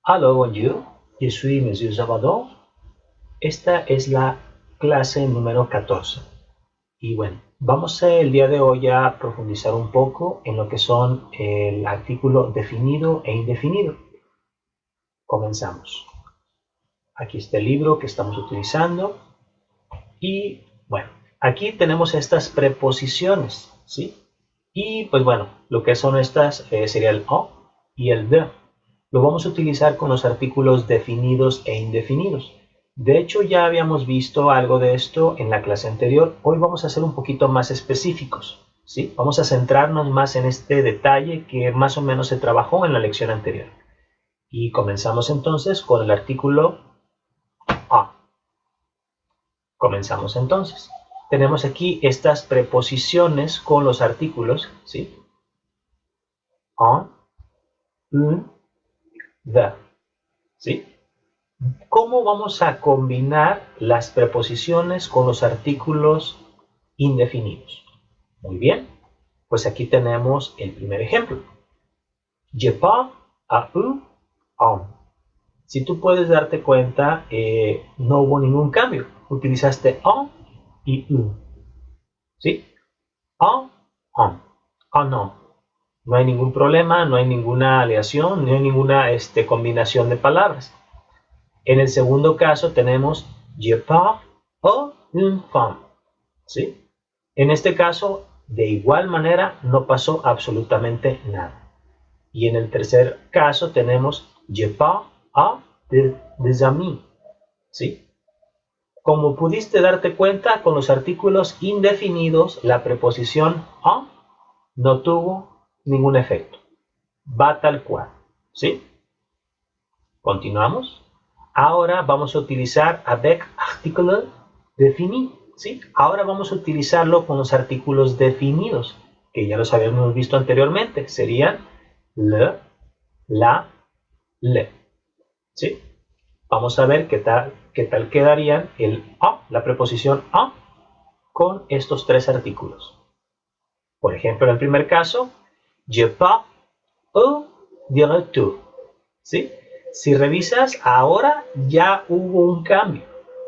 Hello, bonjour. Je suis Monsieur Salvador. Esta es la clase número 14. Y bueno, vamos el día de hoy a profundizar un poco en lo que son el artículo definido e indefinido. Comenzamos. Aquí está el libro que estamos utilizando. Y bueno, aquí tenemos estas preposiciones, ¿sí? Y pues bueno, lo que son estas sería el o y el de. Lo vamos a utilizar con los artículos definidos e indefinidos. De hecho, ya habíamos visto algo de esto en la clase anterior. Hoy vamos a ser un poquito más específicos, ¿sí? Vamos a centrarnos más en este detalle que más o menos se trabajó en la lección anterior. Y comenzamos entonces con el artículo a. Comenzamos entonces. Tenemos aquí estas preposiciones con los artículos, ¿sí? En, un, the, ¿sí? ¿Cómo vamos a combinar las preposiciones con los artículos indefinidos? Muy bien, pues aquí tenemos el primer ejemplo. Je pars à un homme. Si tú puedes darte cuenta, no hubo ningún cambio. Utilizaste un y un. ¿Sí? Un, un. Oh, no. No hay ningún problema, no hay ninguna aleación, no hay ninguna combinación de palabras. En el segundo caso tenemos je pars à une femme. ¿Sí? En este caso, de igual manera, no pasó absolutamente nada. Y en el tercer caso tenemos je pars à des amis. ¿Sí? Como pudiste darte cuenta, con los artículos indefinidos, la preposición a no tuvo ningún efecto. Va tal cual. ¿Sí? Continuamos. Ahora vamos a utilizar avec article défini. ¿Sí? Ahora vamos a utilizarlo con los artículos definidos, que ya los habíamos visto anteriormente. Serían le, la, le. ¿Sí? Vamos a ver qué tal quedarían el a, la preposición a, con estos tres artículos. Por ejemplo, en el primer caso, je pars au directeur. ¿Sí? Si revisas, ahora ya hubo un cambio.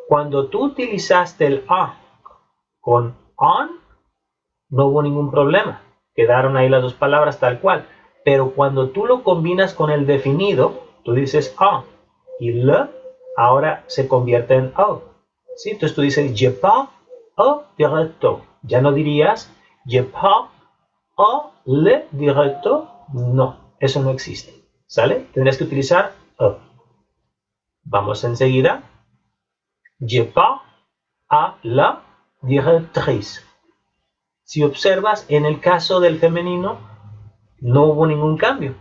Cuando tú utilizaste el a con on, no hubo ningún problema. Quedaron ahí las dos palabras tal cual. Pero cuando tú lo combinas con el definido, tú dices a y le, ahora se convierte en o. ¿Sí? Entonces tú dices je pars au directeur. Ya no dirías je pars au le directeur. No, eso no existe. ¿Sale? Tendrías que utilizar a. Vamos enseguida. Je pars à la directrice. Si observas, en el caso del femenino no hubo ningún cambio,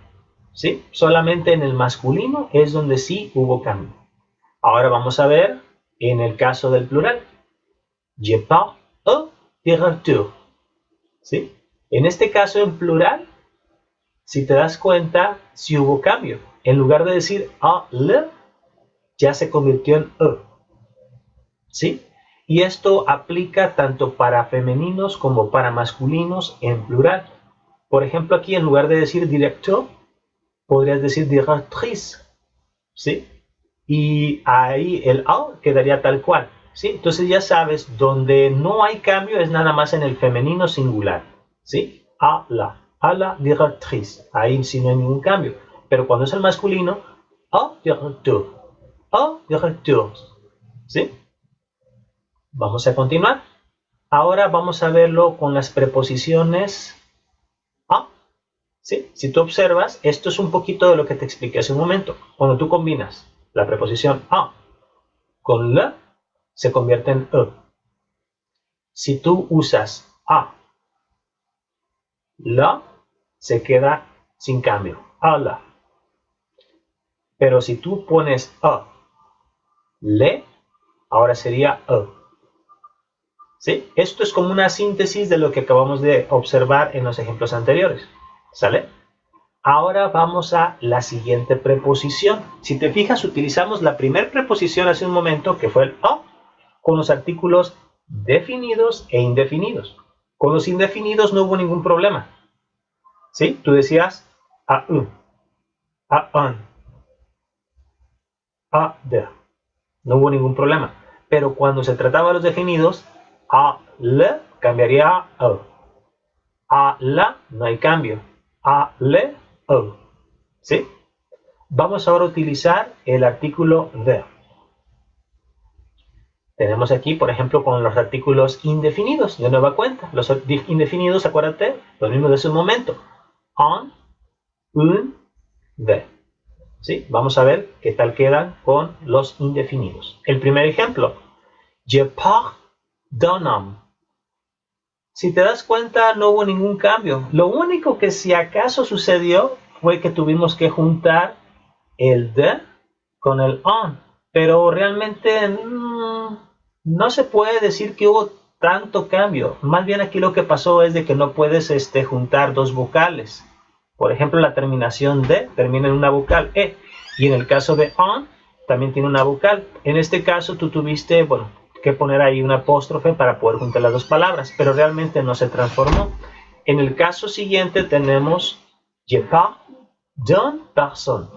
¿sí? Solamente en el masculino es donde sí hubo cambio. Ahora vamos a ver en el caso del plural. Je pars au directeur, ¿sí? En este caso en plural, si te das cuenta, sí hubo cambio. En lugar de decir a le, ya se convirtió en e, ¿sí? Y esto aplica tanto para femeninos como para masculinos en plural. Por ejemplo, aquí en lugar de decir director, podrías decir directrice, ¿sí? Y ahí el a quedaría tal cual, ¿sí? Entonces ya sabes, donde no hay cambio es nada más en el femenino singular, ¿sí? A la directrice, ahí sí no hay ningún cambio. Pero cuando es el masculino, a directeur, ¿sí? Vamos a continuar. Ahora vamos a verlo con las preposiciones a. ¿Sí? Si tú observas, esto es un poquito de lo que te expliqué hace un momento. Cuando tú combinas la preposición a con le, se convierte en e. Si tú usas a, la, se queda sin cambio. A la. Pero si tú pones a, le, ahora sería e. ¿Sí? Esto es como una síntesis de lo que acabamos de observar en los ejemplos anteriores. ¿Sale? Ahora vamos a la siguiente preposición. Si te fijas, utilizamos la primera preposición hace un momento, que fue el a, con los artículos definidos e indefinidos. Con los indefinidos no hubo ningún problema. ¿Sí? Tú decías a un, a un. a, de. No hubo ningún problema. Pero cuando se trataba de los definidos, a, le cambiaría a, o. A, la, no hay cambio. A, le, o. ¿Sí? Vamos ahora a utilizar el artículo de. Tenemos aquí, por ejemplo, con los artículos indefinidos, de nueva cuenta. Los indefinidos, acuérdate, lo mismo de ese momento. On, un, de. ¿Sí? Vamos a ver qué tal quedan con los indefinidos. El primer ejemplo. Je pars d'un homme. Si te das cuenta, no hubo ningún cambio. Lo único que si acaso sucedió fue que tuvimos que juntar el de con el on. Pero realmente no se puede decir que hubo tanto cambio. Más bien aquí lo que pasó es de que no puedes juntar dos vocales. Por ejemplo, la terminación de termina en una vocal e. Y en el caso de on, también tiene una vocal. En este caso tú tuviste, bueno, que poner ahí un apóstrofe para poder juntar las dos palabras. Pero realmente no se transformó. En el caso siguiente tenemos je pars d'une personne.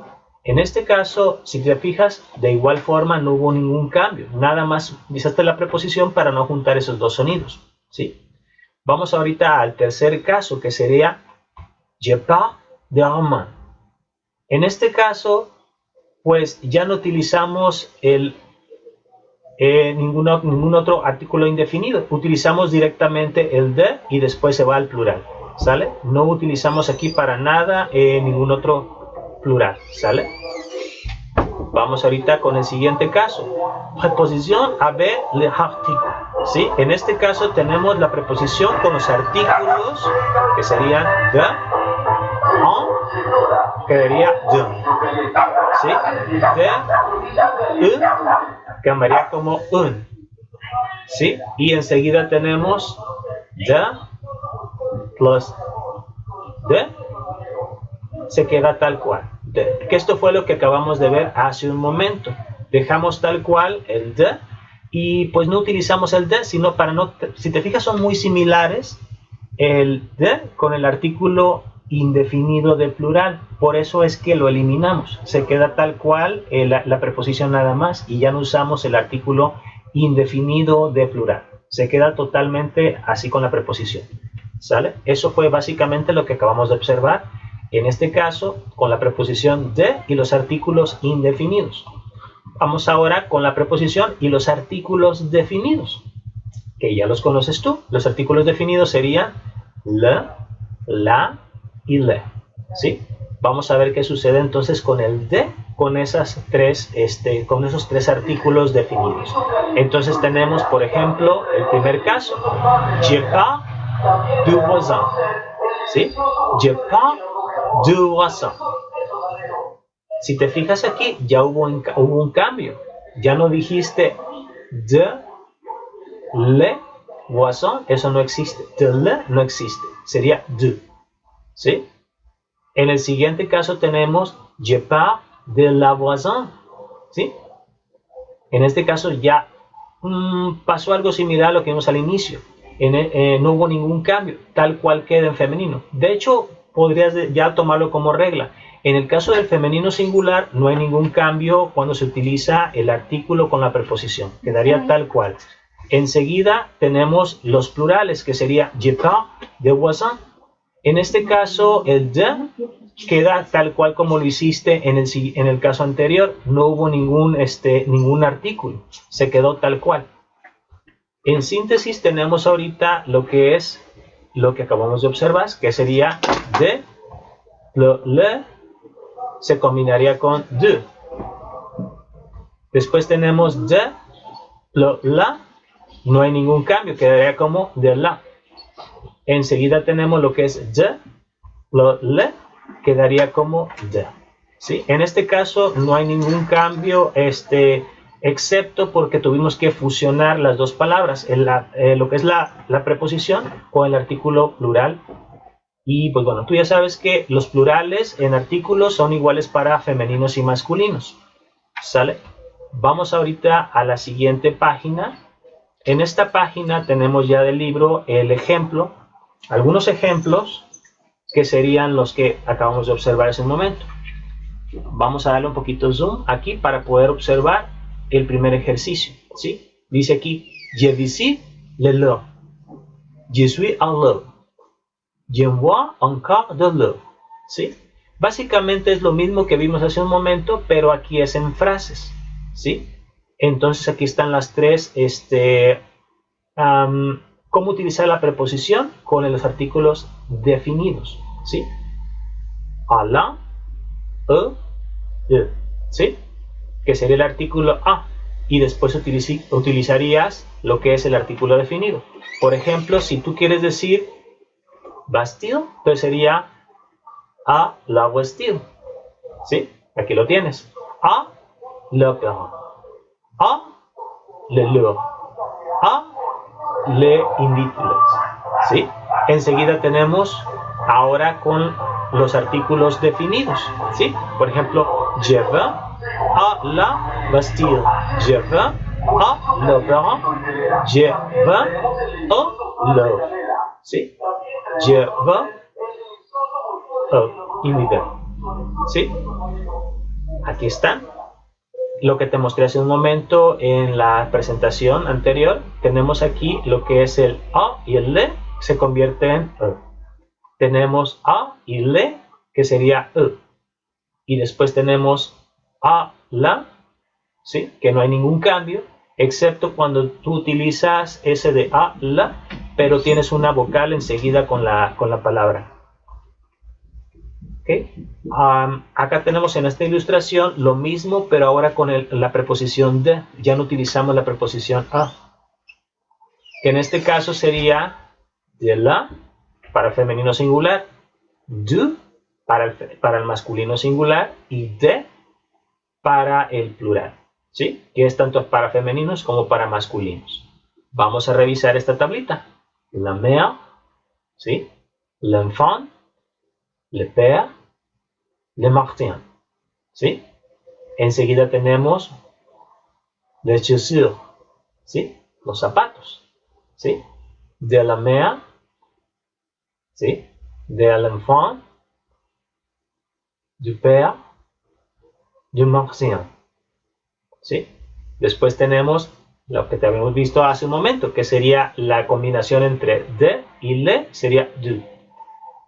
En este caso, si te fijas, de igual forma no hubo ningún cambio. Nada más utilizaste la preposición para no juntar esos dos sonidos. ¿Sí? Vamos ahorita al tercer caso, que sería je pars d'un homme. En este caso, pues ya no utilizamos ningún otro artículo indefinido. Utilizamos directamente el de y después se va al plural. ¿Sale? No utilizamos aquí para nada ningún otro plural, ¿sale? Vamos ahorita con el siguiente caso. Preposición avec les articles. ¿Sí? En este caso tenemos la preposición con los artículos, que serían de, en, quedaría de. ¿Sí? De, cambiaría como un. ¿Sí? Y enseguida tenemos de plus de, se queda tal cual. De. Que esto fue lo que acabamos de ver hace un momento. Dejamos tal cual el de y pues no utilizamos el de, sino para no, si te fijas son muy similares el de con el artículo indefinido de plural. Por eso es que lo eliminamos. Se queda tal cual la preposición nada más y ya no usamos el artículo indefinido de plural. Se queda totalmente así con la preposición. ¿Sale? Eso fue básicamente lo que acabamos de observar. En este caso, con la preposición de y los artículos indefinidos. Vamos ahora con la preposición y los artículos definidos, que ya los conoces tú. Los artículos definidos serían le, la y le. ¿Sí? Vamos a ver qué sucede entonces con el de, con esos tres artículos definidos. Entonces tenemos, por ejemplo, el primer caso. Je pars du voisin. ¿Sí? Je pars du voisin. Si te fijas aquí, ya hubo un cambio. Ya no dijiste de le voisin, eso no existe. De le no existe, sería de. ¿Sí? En el siguiente caso tenemos je pars de la voisin. ¿Sí? En este caso ya pasó algo similar a lo que vimos al inicio. No hubo ningún cambio, tal cual queda en femenino. De hecho, podrías ya tomarlo como regla. En el caso del femenino singular no hay ningún cambio cuando se utiliza el artículo con la preposición. Quedaría tal cual. Enseguida tenemos los plurales, que sería je pars de voisin. En este caso el de queda tal cual como lo hiciste en el caso anterior. No hubo ningún artículo. Se quedó tal cual. En síntesis tenemos ahorita lo que acabamos de observar, que sería de, le, se combinaría con de. Después tenemos de, la, no hay ningún cambio, quedaría como de la. Enseguida tenemos lo que es de, le, quedaría como de. ¿Sí? En este caso no hay ningún cambio, excepto porque tuvimos que fusionar las dos palabras, lo que es la preposición con el artículo plural. Y pues bueno, tú ya sabes que los plurales en artículos son iguales para femeninos y masculinos. ¿Sale? Vamos ahorita a la siguiente página. En esta página tenemos ya del libro el ejemplo, algunos ejemplos que serían los que acabamos de observar hace un momento. Vamos a darle un poquito zoom aquí para poder observar el primer ejercicio, ¿sí? Dice aquí, je visite le Louvre, je suis à Louvre, je vois encore de Louvre, ¿sí? Básicamente es lo mismo que vimos hace un momento, pero aquí es en frases, ¿sí? Entonces aquí están las tres, cómo utilizar la preposición con los artículos definidos, ¿sí? À la, ¿sí? Que sería el artículo a, y después utilizarías lo que es el artículo definido. Por ejemplo, si tú quieres decir Bastille, entonces sería a la Bastille, ¿sí? Aquí lo tienes. A l'opéra, a le Louvre, a le Inviteles, ¿sí? Enseguida tenemos ahora con los artículos definidos, ¿sí? Por ejemplo, je vais à la Bastille, je vais à l'opéra, je vais au Louvre, ¿sí? Je vais au Inviteles, ¿sí? Aquí están. Lo que te mostré hace un momento en la presentación anterior, tenemos aquí lo que es el a y el le, se convierte en e. Tenemos a y le, que sería e. Y después tenemos a, la, ¿sí? Que no hay ningún cambio, excepto cuando tú utilizas ese de a, la, pero tienes una vocal enseguida con la palabra. Okay. Acá tenemos en esta ilustración lo mismo, pero ahora con la preposición de. Ya no utilizamos la preposición a. Que en este caso sería de la para el femenino singular, du para el masculino singular y de para el plural, ¿sí? Que es tanto para femeninos como para masculinos. Vamos a revisar esta tablita. La mère, ¿sí? L'enfant, le père, le martin, ¿sí? Enseguida tenemos les chaussures, ¿sí? Los zapatos, ¿sí? De la mère, ¿sí? De l'enfant, du père, du martin, ¿sí? Después tenemos lo que te habíamos visto hace un momento, que sería la combinación entre de y le, sería du.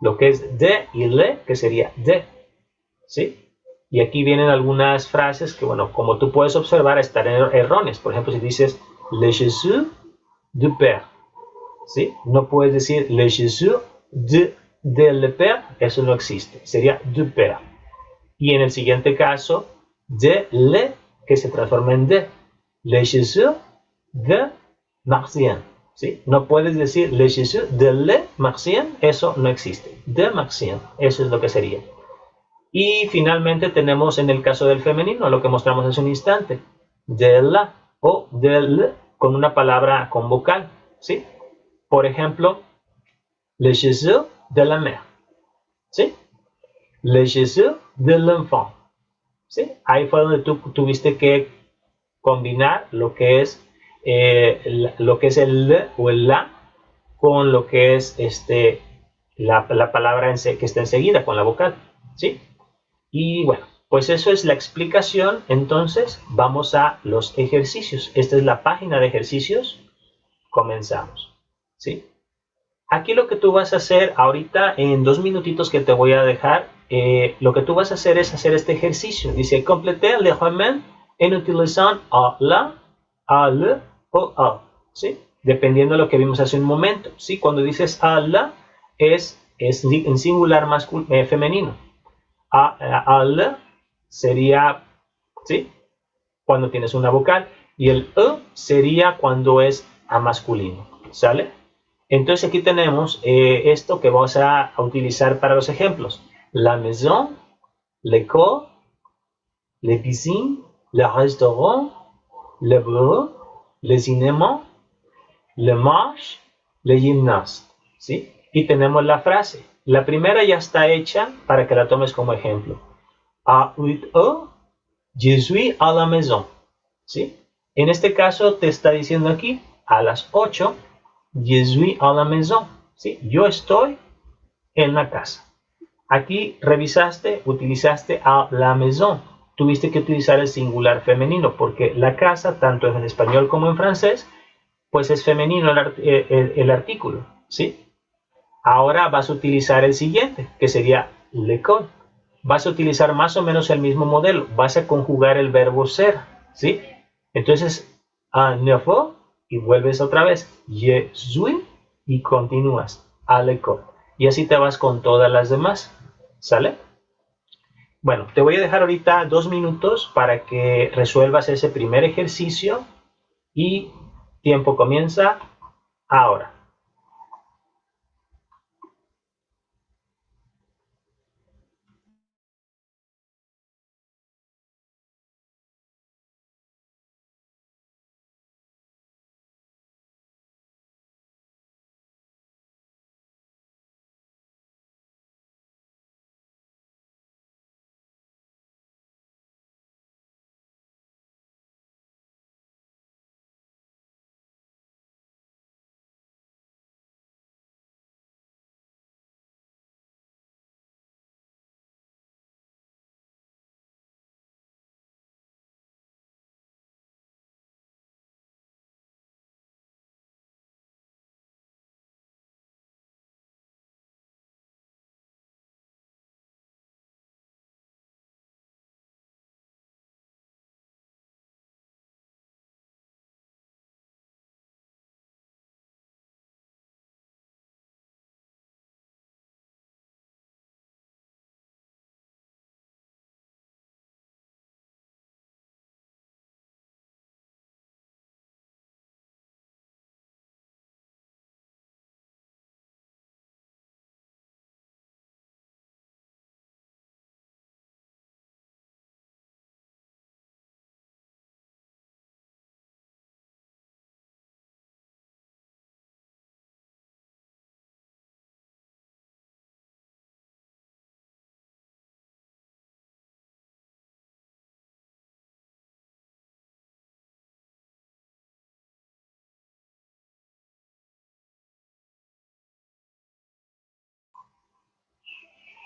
Lo que es de y le, que sería de, ¿sí? Y aquí vienen algunas frases que, bueno, como tú puedes observar, están erróneas. Por ejemplo, si dices les chaussures du père, ¿sí? No puedes decir les chaussures de le père, eso no existe. Sería du père. Y en el siguiente caso, de le, que se transforma en de. Les chaussures de Martien, ¿sí? No puedes decir les chaussures de le Martien, eso no existe. De Martien, eso es lo que sería. Y finalmente tenemos en el caso del femenino, lo que mostramos hace un instante, de la o del con una palabra con vocal, ¿sí? Por ejemplo, les chaussures de la mère, ¿sí? Les chaussures de l'enfant, ¿sí? Ahí fue donde tú tuviste que combinar lo que es el le o el la con lo que es la palabra que está enseguida con la vocal, ¿sí? Y bueno, pues eso es la explicación. Entonces vamos a los ejercicios. Esta es la página de ejercicios. Comenzamos, ¿sí? Aquí lo que tú vas a hacer ahorita en 2 minutitos que te voy a dejar, lo que tú vas a hacer es hacer este ejercicio. Dice, compléter le remen en utilizant a la, a le o a, ¿sí? Dependiendo de lo que vimos hace un momento, ¿sí? Cuando dices a la es en singular femenino. Al sería, ¿sí? Cuando tienes una vocal, y el e sería cuando es a masculino, ¿sale? Entonces aquí tenemos esto que vamos a utilizar para los ejemplos. La maison, l'école, les piscines, le restaurant, le bureau, le cinéma, le marche, le gymnase, ¿sí? Y tenemos la frase. La primera ya está hecha para que la tomes como ejemplo. À 8 heures, je suis à la maison, ¿sí? En este caso te está diciendo aquí, a las 8, je suis à la maison, ¿sí? Yo estoy en la casa. Aquí revisaste, utilizaste à la maison. Tuviste que utilizar el singular femenino porque la casa, tanto en español como en francés, pues es femenino el artículo, ¿sí? Ahora vas a utilizar el siguiente, que sería l'école. Vas a utilizar más o menos el mismo modelo. Vas a conjugar el verbo ser, ¿sí? Entonces, à neuf heures, y vuelves otra vez. Je suis, y continúas. À l'école. Y así te vas con todas las demás, ¿sale? Bueno, te voy a dejar ahorita 2 minutos para que resuelvas ese primer ejercicio y tiempo comienza ahora.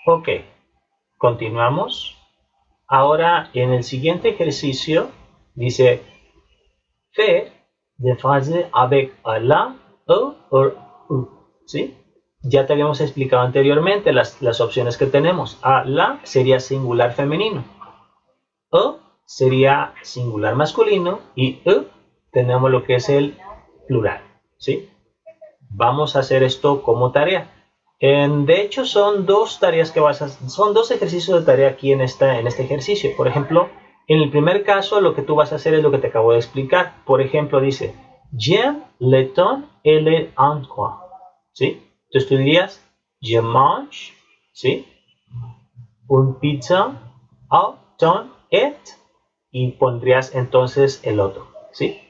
Ok, continuamos. Ahora en el siguiente ejercicio dice faire des phrases avec la, o u, ¿sí? Ya te habíamos explicado anteriormente las opciones que tenemos. A la sería singular femenino. O sería singular masculino y tenemos lo que es el plural, ¿sí? Vamos a hacer esto como tarea. De hecho, son dos tareas que son dos ejercicios de tarea aquí en este ejercicio. Por ejemplo, en el primer caso, lo que tú vas a hacer es lo que te acabo de explicar. Por ejemplo, dice, j'aime le thon et le endroit, ¿sí? Entonces tú dirías, je mange, ¿sí? Un pizza au thon et, y pondrías entonces el otro, ¿sí?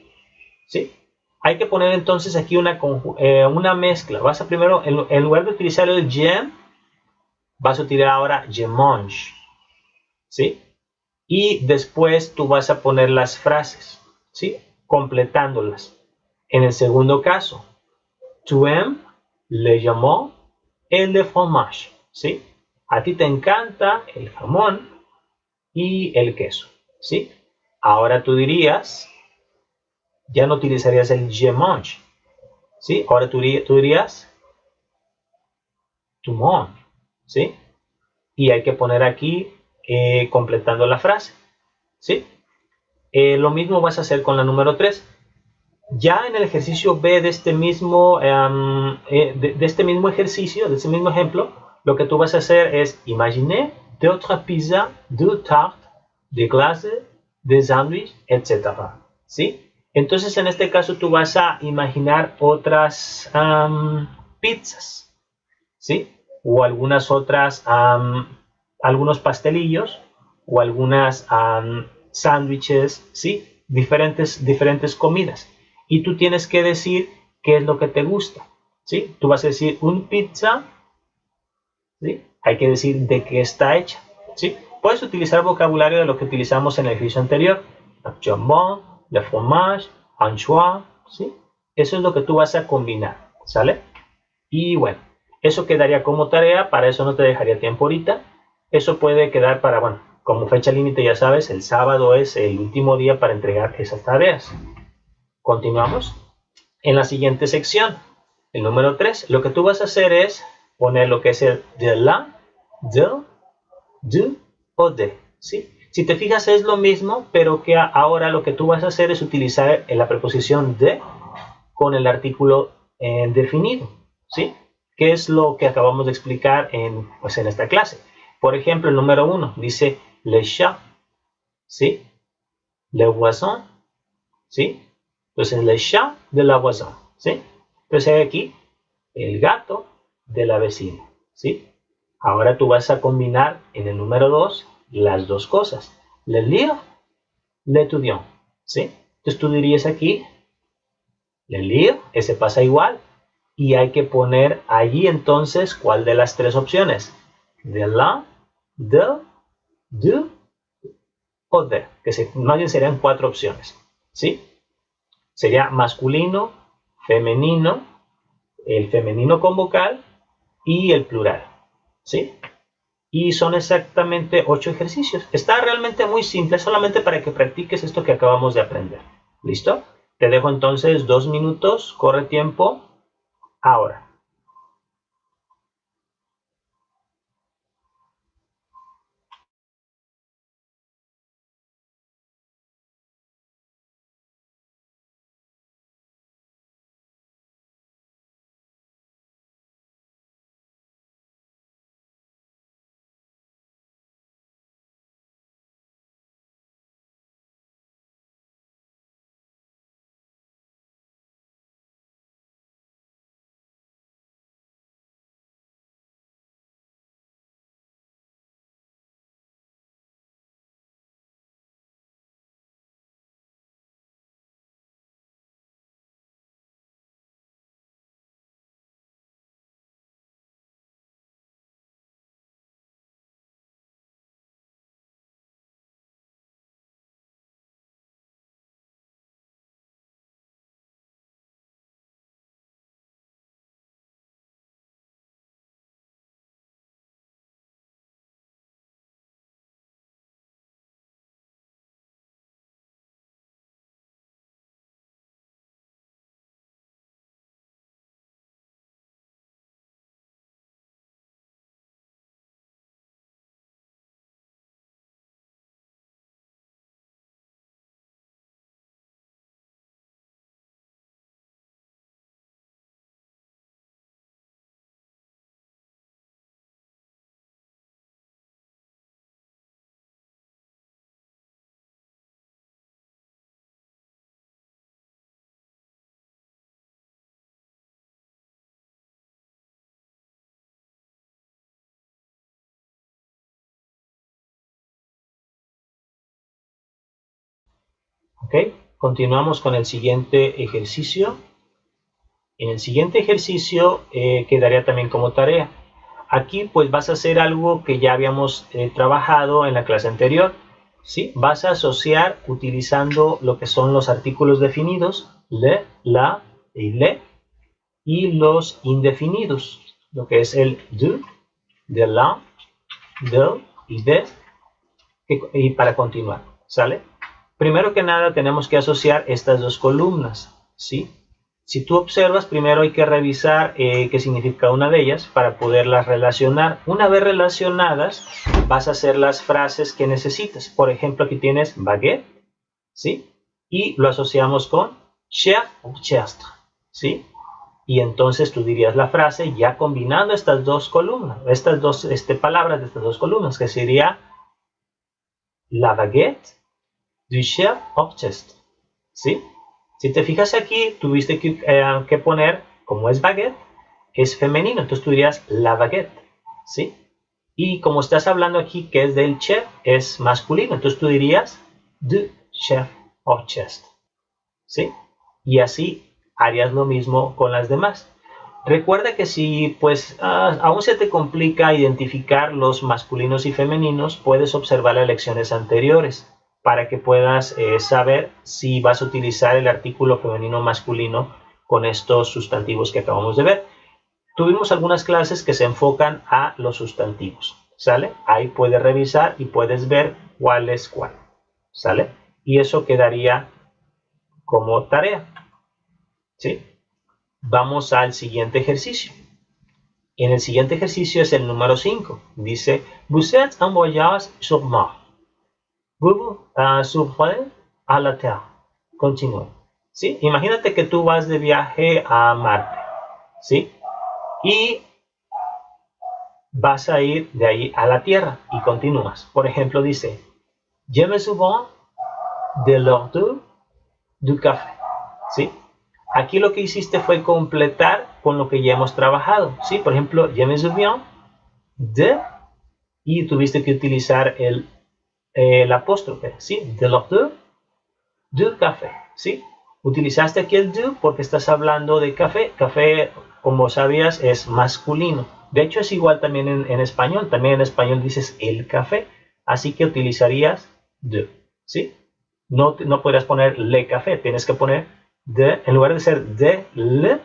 ¿Sí? Hay que poner entonces aquí una mezcla. Vas a primero, en lugar de utilizar el j'aime, vas a utilizar ahora je mange, ¿sí? Y después tú vas a poner las frases, ¿sí? Completándolas. En el segundo caso, tu aimes le jamón et le fromage, ¿sí? A ti te encanta el jamón y el queso, ¿sí? Ahora tú dirías, ya no utilizarías el je mange, ¿sí? Ahora tú dirías tu manges, ¿sí? Y hay que poner aquí completando la frase, ¿sí? Lo mismo vas a hacer con la número 3. Ya en el ejercicio B de este mismo, de este mismo ejercicio, de este mismo ejemplo, lo que tú vas a hacer es imaginer d'autres pizzas, de tartes, de glaces, de sándwich, etc. ¿Sí? Entonces en este caso tú vas a imaginar otras pizzas, ¿sí? O algunas otras, algunos pastelillos o algunas sándwiches, ¿sí? Diferentes comidas. Y tú tienes que decir qué es lo que te gusta, ¿sí? Tú vas a decir un pizza, ¿sí? Hay que decir de qué está hecha, ¿sí? Puedes utilizar vocabulario de lo que utilizamos en el ejercicio anterior. Jambon, le fromage, anchois, ¿sí? Eso es lo que tú vas a combinar, ¿sale? Y bueno, Eso quedaría como tarea, para eso no te dejaría tiempo ahorita. Eso puede quedar para, bueno, como fecha límite ya sabes, el sábado es el último día para entregar esas tareas. Continuamos. En la siguiente sección, el número 3, lo que tú vas a hacer es poner lo que es el de la, de, o de, ¿sí? Si te fijas es lo mismo, pero que ahora lo que tú vas a hacer es utilizar la preposición de con el artículo definido, ¿sí? Que es lo que acabamos de explicar en esta clase. Por ejemplo, el número 1 dice le chat, ¿sí? Le voisin, ¿sí? Entonces, le chat de la voisin, ¿sí? Entonces, hay aquí el gato de la vecina, ¿sí? Ahora tú vas a combinar en el número 2 las dos cosas. Le lire, l'étudiant, ¿sí? Entonces, tú dirías aquí, le lire, ese pasa igual. Y hay que poner allí entonces, ¿cuál de las tres opciones? De la, de o de, que más bien serían 4 opciones, ¿sí? Sería masculino, femenino, el femenino con vocal y el plural, ¿sí? Y son exactamente 8 ejercicios. Está realmente muy simple, solamente para que practiques esto que acabamos de aprender. ¿Listo? Te dejo entonces 2 minutos, corre tiempo, ahora. ¿Ok? Continuamos con el siguiente ejercicio. En el siguiente ejercicio quedaría también como tarea. Aquí pues vas a hacer algo que ya habíamos trabajado en la clase anterior, ¿sí? Vas a asociar utilizando lo que son los artículos definidos, le, la y le, y los indefinidos, lo que es el de la, del y de, y para continuar, ¿sale? Primero que nada tenemos que asociar estas dos columnas, ¿sí? Si tú observas, primero hay que revisar qué significa una de ellas para poderlas relacionar. Una vez relacionadas, vas a hacer las frases que necesitas. Por ejemplo, aquí tienes baguette, ¿sí? Y lo asociamos con chef o chestre, ¿sí? Y entonces tú dirías la frase ya combinando estas dos columnas, estas dos palabras de estas dos columnas, que sería la baguette du chef au chestre, ¿sí? Si te fijas aquí, tuviste que poner, como es baguette, es femenino, entonces tú dirías la baguette, ¿sí? Y como estás hablando aquí que es del chef, es masculino, entonces tú dirías du chef au chestre, ¿sí? Y así harías lo mismo con las demás. Recuerda que si pues aún se te complica identificar los masculinos y femeninos, puedes observar las lecciones anteriores para que puedas saber si vas a utilizar el artículo femenino o masculino con estos sustantivos que acabamos de ver. tuvimos algunas clases que se enfocan a los sustantivos, ¿sale? Ahí puedes revisar y puedes ver cuál es cuál, ¿sale? Y eso quedaría como tarea, ¿sí? Vamos al siguiente ejercicio. En el siguiente ejercicio es el número 5. Dice, vous êtes en voyage sur Mars. Vous vous souvenez à la Terre. Continúe. ¿Sí? Imagínate que tú vas de viaje a Marte, ¿sí? Y vas a ir de ahí a la Tierra y continúas. Por ejemplo, dice, je me souviens de l'ordre du café, ¿sí? Aquí lo que hiciste fue completar con lo que ya hemos trabajado, ¿sí? Por ejemplo, je me souviens de, y tuviste que utilizar el apóstrofe, ¿sí? De l'ordre du café, ¿sí? Utilizaste aquí el du porque estás hablando de café. Café, como sabías, es masculino. De hecho, es igual también en español. También en español dices el café. Así que utilizarías de, ¿sí? No podrías poner le café. Tienes que poner de, en lugar de ser de le,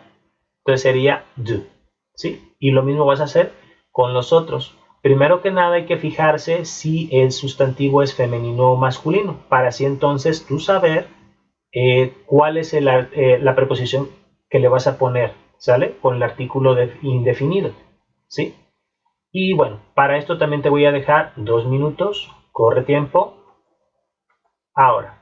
entonces sería de, ¿sí? Y lo mismo vas a hacer con los otros. Primero que nada hay que fijarse si el sustantivo es femenino o masculino, para así entonces tú saber cuál es la preposición que le vas a poner, ¿sale? Con el artículo indefinido, ¿sí? Y bueno, para esto también te voy a dejar 2 minutos, corre tiempo, ahora.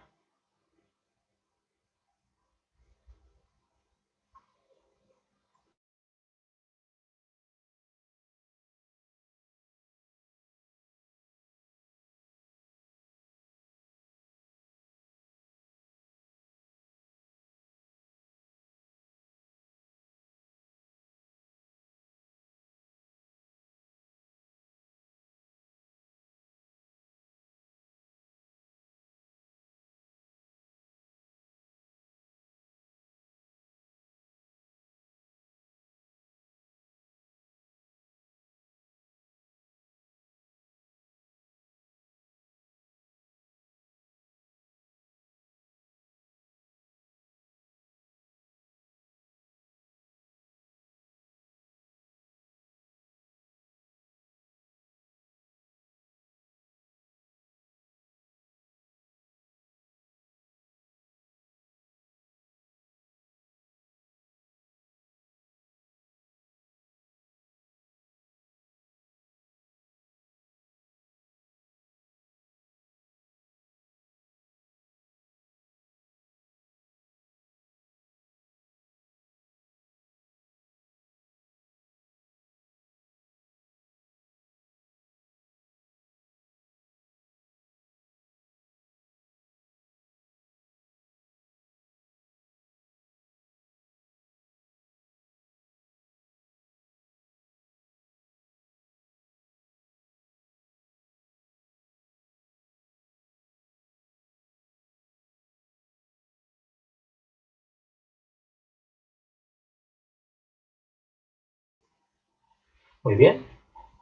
Muy bien,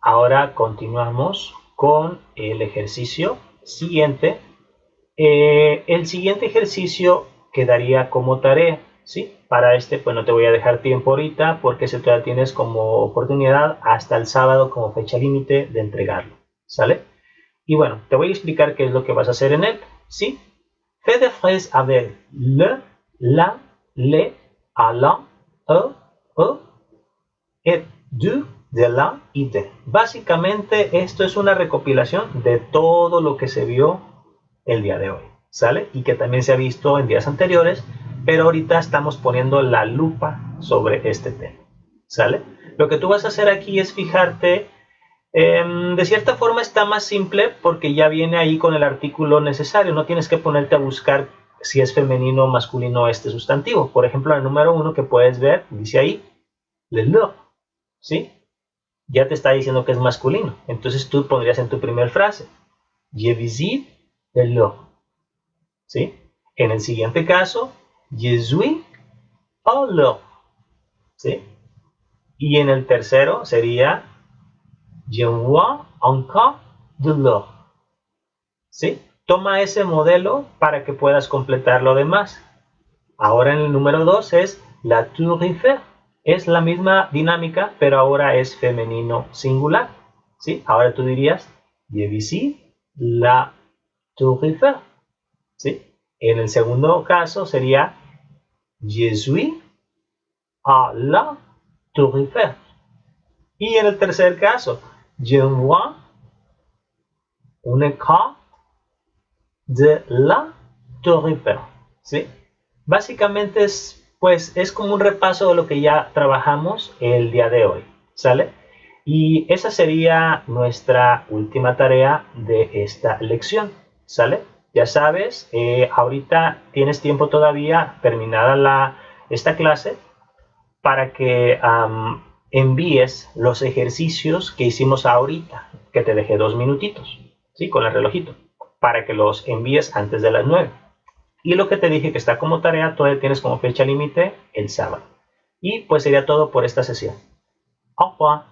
ahora continuamos con el ejercicio siguiente. El siguiente ejercicio quedaría como tarea, ¿sí? Para este, pues no te voy a dejar tiempo ahorita porque si todavía tienes como oportunidad hasta el sábado como fecha límite de entregarlo, ¿sale? Y bueno, te voy a explicar qué es lo que vas a hacer en él, ¿sí? Fais des phrases avec le, la, le, à la, e, et du, de la y de. Básicamente esto es una recopilación de todo lo que se vio el día de hoy, ¿sale? Y que también se ha visto en días anteriores, pero ahorita estamos poniendo la lupa sobre este tema, ¿sale? Lo que tú vas a hacer aquí es fijarte, de cierta forma está más simple porque ya viene ahí con el artículo necesario, no tienes que ponerte a buscar si es femenino o masculino este sustantivo. Por ejemplo, el número 1 que puedes ver, dice ahí, le lo, ¿sí? Ya te está diciendo que es masculino. Entonces tú pondrías en tu primera frase, je visite le, ¿sí? En el siguiente caso, je suis au le, ¿sí? Y en el tercero sería, je vois encore de l'eau, ¿sí? Toma ese modelo para que puedas completar lo demás. Ahora en el número 2 es la tour Eiffel, Es la misma dinámica, pero ahora es femenino singular. ¿Sí? Ahora tú dirías, j'ai visité la Tour Eiffel. ¿Sí? En el segundo caso sería, je suis à la Tour Eiffel. Y en el tercer caso, je vois une carte de la Tour Eiffel. ¿Sí? Básicamente es como un repaso de lo que ya trabajamos el día de hoy. ¿Sale? Y esa sería nuestra última tarea de esta lección. ¿Sale? Ya sabes, ahorita tienes tiempo todavía terminada esta clase para que envíes los ejercicios que hicimos ahorita, que te dejé 2 minutitos, ¿sí? Con el relojito, para que los envíes antes de las 9. Y lo que te dije que está como tarea, todavía tienes como fecha límite el sábado. Y pues sería todo por esta sesión. Au revoir.